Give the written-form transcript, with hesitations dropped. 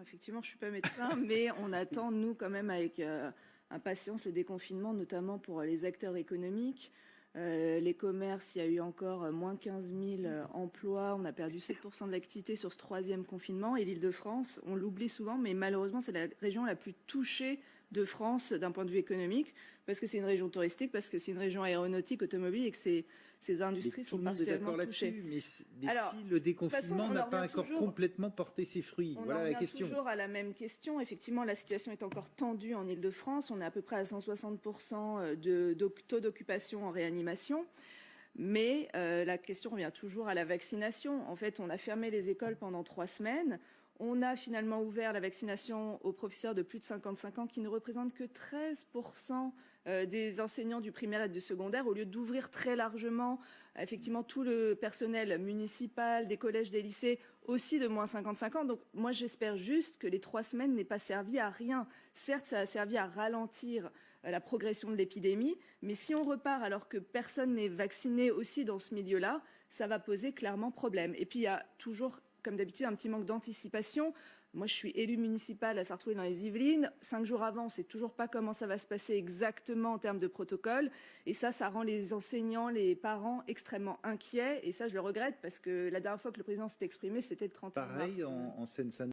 effectivement, je ne suis pas médecin, mais on attend, nous, quand même, avec impatience le déconfinement, notamment pour les acteurs économiques. Les commerces, il y a eu encore moins 15 000 emplois. On a perdu 7% de l'activité sur ce troisième confinement. Et l'Île-de-France, on l'oublie souvent, mais malheureusement, c'est la région la plus touchée de France d'un point de vue économique, parce que c'est une région touristique, parce que c'est une région aéronautique, automobile, et que ces industries sont particulièrement touchées. Mais alors, si le déconfinement n'a pas encore complètement porté ses fruits, voilà la question. On revient toujours à la même question. Effectivement, la situation est encore tendue en Île-de-France. On est à peu près à 160% de taux d'occupation en réanimation. Mais la question revient toujours à la vaccination. En fait, on a fermé les écoles pendant 3 semaines. On a finalement ouvert la vaccination aux professeurs de plus de 55 ans qui ne représentent que 13% des enseignants du primaire et du secondaire, au lieu d'ouvrir très largement effectivement tout le personnel municipal, des collèges, des lycées, aussi de moins 55 ans. Donc moi j'espère juste que les 3 semaines n'aient pas servi à rien. Certes, ça a servi à ralentir la progression de l'épidémie, mais si on repart alors que personne n'est vacciné aussi dans ce milieu-là, ça va poser clairement problème. Et puis il y a toujours, comme d'habitude, un petit manque d'anticipation. Moi, je suis élue municipale à Sartrouville dans les Yvelines. 5 jours avant, on ne sait toujours pas comment ça va se passer exactement en termes de protocole. Et ça rend les enseignants, les parents extrêmement inquiets. Et ça, je le regrette parce que la dernière fois que le président s'est exprimé, c'était le 31 mars. Pareil en Seine-Saint-Denis.